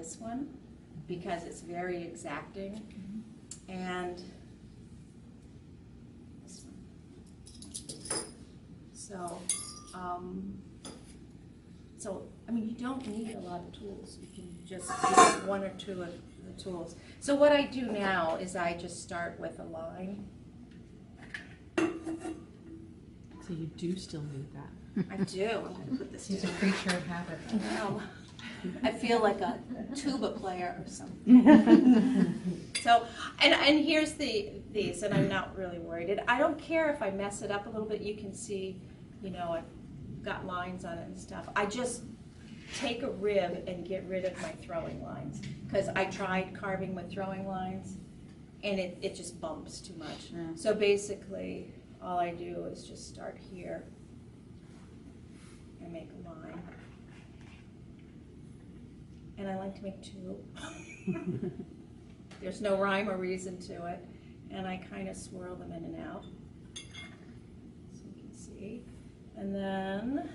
this one because it's very exacting. And this one. So, I mean, you don't need a lot of tools. You can just use one or two of the tools. So what I do now is I just start with a line. So you do still need that. I do. I'm going to put this He's a down. creature of habit. No. I feel like a tuba player or something. So, and here's these, and I'm not really worried. I don't care if I mess it up a little bit. You can see, you know, I've got lines on it and stuff. I just take a rib and get rid of my throwing lines because I tried carving with throwing lines, and it just bumps too much. Yeah. So basically, all I do is just start here and make a line. And I like to make two. There's no rhyme or reason to it. And I kind of swirl them in and out, so you can see. And then,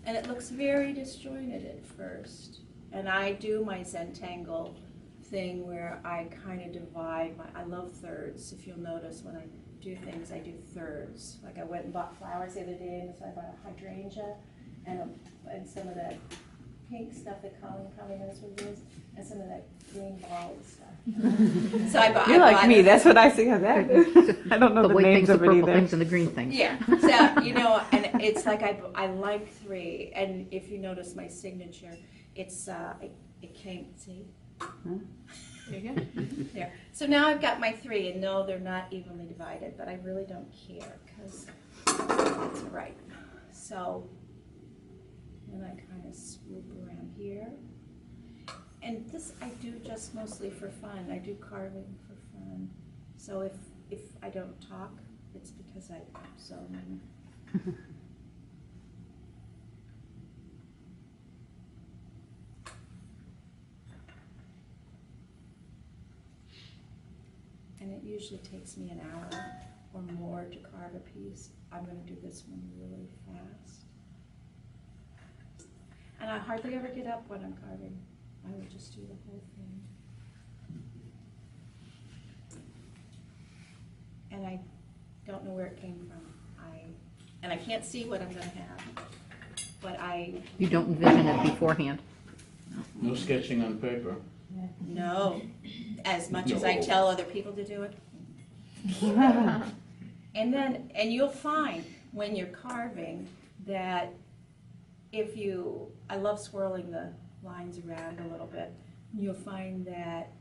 and it looks very disjointed at first. And I do my Zentangle thing where I kind of divide I love thirds. If you'll notice when I do things, I do thirds. Like I went and bought flowers the other day, and so I bought a hydrangea and some of that pink stuff that Colleen probably knows what it is, and some of that green ball stuff. So I bought. You're like me. That's what I see how that is. I don't know The the white names things, the of it purple either. things, and the green things. Yeah. So you know, and it's like I like three, and if you notice my signature, it's it came. See. There you go. There. So now I've got my three, and no, they're not evenly divided, but I really don't care because it's right. So then I kind of swoop around here. And this I do just mostly for fun. I do carving for fun. So if I don't talk, it's because I so many. And it usually takes me an hour or more to carve a piece. I'm going to do this one really fast. And I hardly ever get up when I'm carving. I would just do the whole thing. And I don't know where it came from. And I can't see what I'm going to have. But You don't envision it beforehand. No sketching on paper. know as much as I tell other people to do it. And you'll find when you're carving that I love swirling the lines around a little bit. You'll find that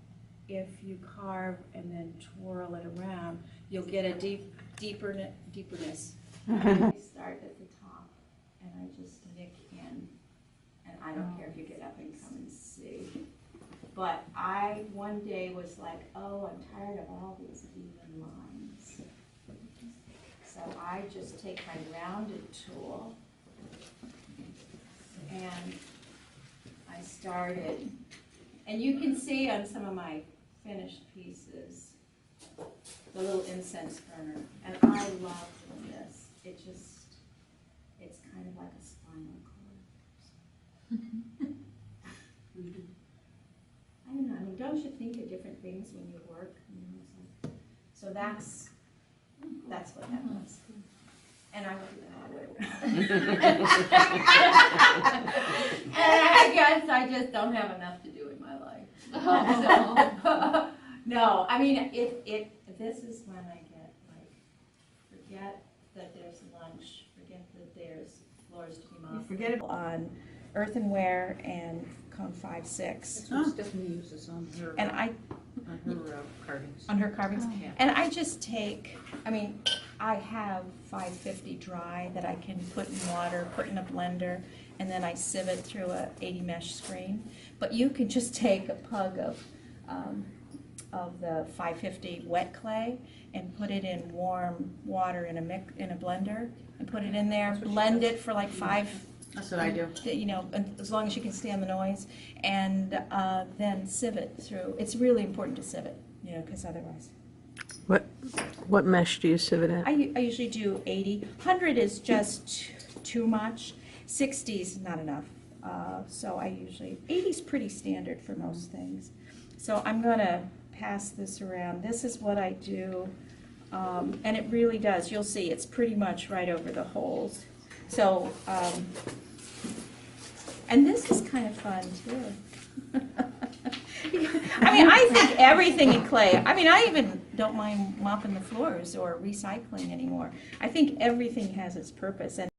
if you carve and then twirl it around, you'll get a deeperness. I start at the top and I just nick in, and I don't care if you get up and come and see. But I one day was like, oh, I'm tired of all these even lines. So I just take my rounded tool and I started, and you can see on some of my finished pieces, the little incense burner, and I love doing this. It's kind of like a spinal cord. I don't know, I mean, don't you think of different things when you work? You know, it's like, so that's what that was. And I would do that. And I guess I just don't have enough to do in my life. So, no, I mean, this is when I get like, forget that there's lunch, forget that there's floors to be mopped. Forget it on earthenware and cone 5/6. Stephanie uses on her, And carvings. on her carvings. Yeah. And I just take, I have 550 dry that I can put in water, put in a blender, and then I sieve it through a 80 mesh screen. But you can just take a pug of the 550 wet clay and put it in warm water in a blender and put it in there, blend it for like 5. That's what I do. You know, as long as you can stand the noise, and then sieve it through. It's really important to sieve it, you know, because otherwise. What mesh do you sieve it at? I usually do 80. 100 is just too much. 60 is not enough. So I usually, 80's pretty standard for most things. So I'm gonna pass this around. This is what I do, and it really does. You'll see it's pretty much right over the holes. So, and this is kind of fun too. I mean, I think everything in clay, I mean, I even don't mind mopping the floors or recycling anymore. I think everything has its purpose. And